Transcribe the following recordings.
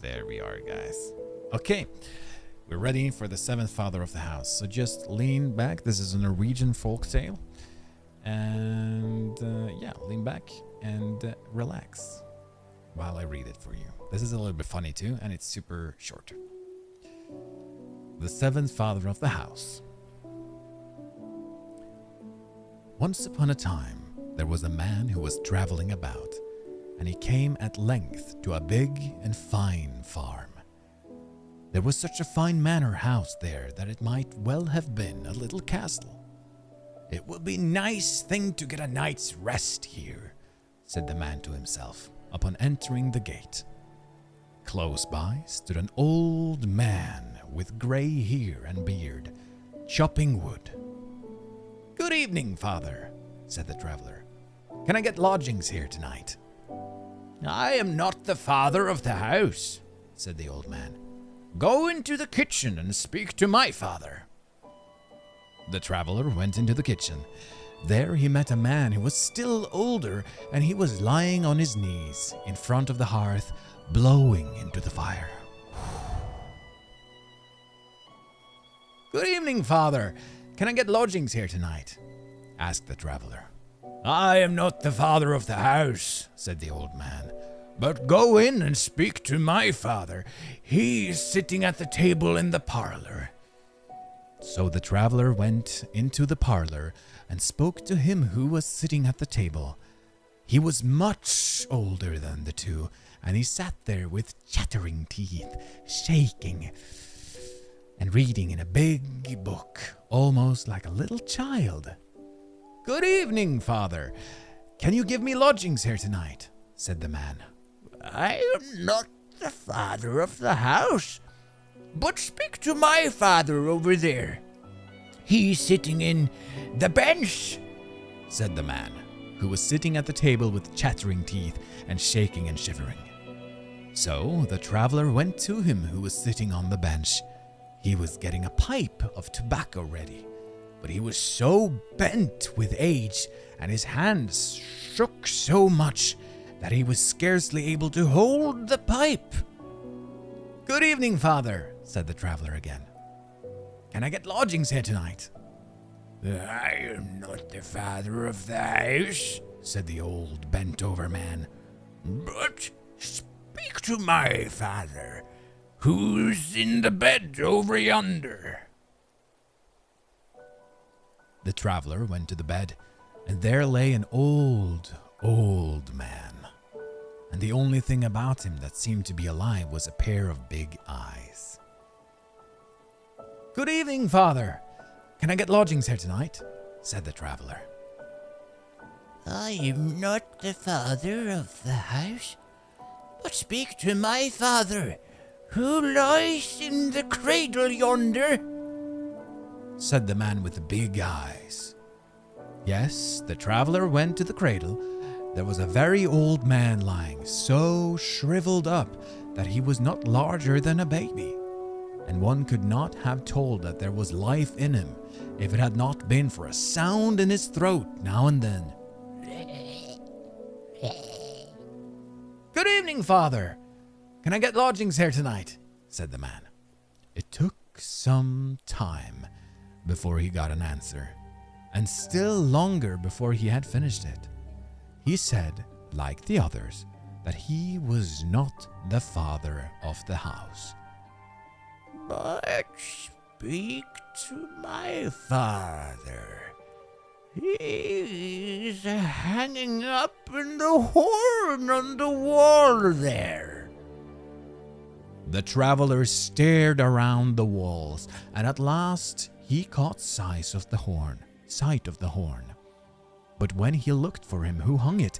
There we are, guys. Okay, we're ready for the seventh father of the house. So just lean back. This is a Norwegian folktale. And yeah, lean back and relax while I read it for you. This is a little bit funny too, and it's super short. The seventh father of the house. Once upon a time, there was a man who was traveling about, and he came at length to a big and fine farm. There was such a fine manor house there that it might well have been a little castle. "It will be nice thing to get a night's rest here," said the man to himself upon entering the gate. Close by stood an old man with grey hair and beard, chopping wood. "Good evening, father," said the traveler. "Can I get lodgings here tonight?" "I am not the father of the house," said the old man. "Go into the kitchen and speak to my father." The traveler went into the kitchen. There he met a man who was still older, and he was lying on his knees in front of the hearth, blowing into the fire. "Good evening, father. Can I get lodgings here tonight?" asked the traveler. "I am not the father of the house," said the old man. "But go in and speak to my father. He is sitting at the table in the parlor." So the traveler went into the parlor and spoke to him who was sitting at the table. He was much older than the two, and he sat there with chattering teeth, shaking, and reading in a big book, almost like a little child. "Good evening, father. Can you give me lodgings here tonight?" said the man. "I am not the father of the house, but speak to my father over there. He's sitting in the bench," said the man, who was sitting at the table with chattering teeth and shaking and shivering. So the traveler went to him who was sitting on the bench. He was getting a pipe of tobacco ready, but he was so bent with age, and his hands shook so much that he was scarcely able to hold the pipe. "Good evening, father," said the traveler again. "Can I get lodgings here tonight?" "I am not the father of the house," said the old bent-over man, "but speak to my father, who's in the bed over yonder." The traveler went to the bed, and there lay an old man. And the only thing about him that seemed to be alive was a pair of big eyes. "Good evening, father. Can I get lodgings here tonight?" said the traveler. "I am not the father of the house, but speak to my father, who lies in the cradle yonder," said the man with the big eyes. Yes, the traveler went to the cradle. There was a very old man lying, so shriveled up that he was not larger than a baby, and one could not have told that there was life in him if it had not been for a sound in his throat now and then. "Good evening, father. Can I get lodgings here tonight?" said the man. It took some time before he got an answer, and still longer before he had finished it. He said, like the others, that he was not the father of the house. "But speak to my father. He's hanging up in the horn on the wall there." The traveler stared around the walls, and at last he caught sight of the horn. But when he looked for him who hung it,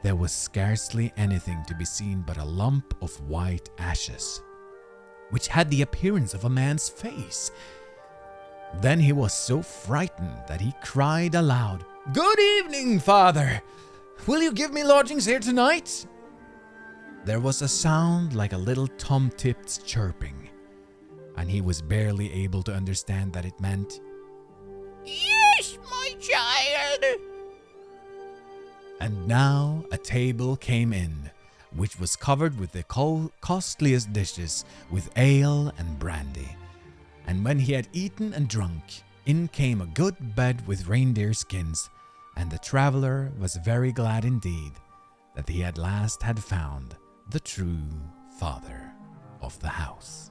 there was scarcely anything to be seen but a lump of white ashes, which had the appearance of a man's face. Then he was so frightened that he cried aloud, "Good evening, father. Will you give me lodgings here tonight?" There was a sound like a little tom-tip's chirping, and he was barely able to understand that it meant, "Yes, my child." And now a table came in, which was covered with the costliest dishes, with ale and brandy. And when he had eaten and drunk, in came a good bed with reindeer skins, and the traveler was very glad indeed that he at last had found the true father of the house.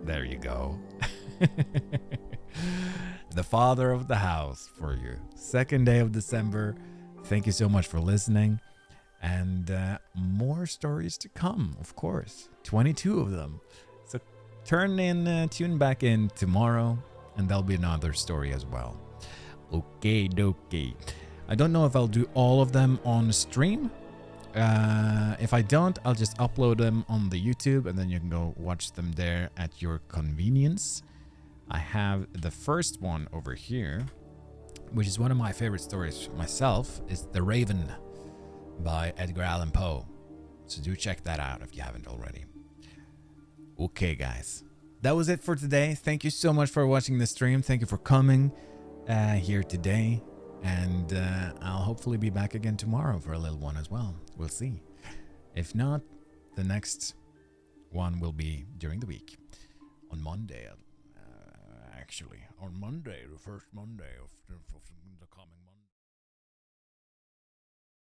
There you go. The father of the house for you. 2nd day of December. Thank you so much for listening. And more stories to come, of course. 22 of them. So tune back in tomorrow, and there'll be another story as well. Okay, dokie. I don't know if I'll do all of them on stream. If I don't, I'll just upload them on the YouTube, and then you can go watch them there at your convenience. I have the first one over here, which is one of my favorite stories myself, is The Raven by Edgar Allan Poe. So do check that out if you haven't already. Okay, guys. That was it for today. Thank you so much for watching the stream. Thank you for coming here today. And I'll hopefully be back again tomorrow for a little one as well. We'll see. If not, the next one will be during the week. On Monday, actually. On Monday, the first Monday of the coming month.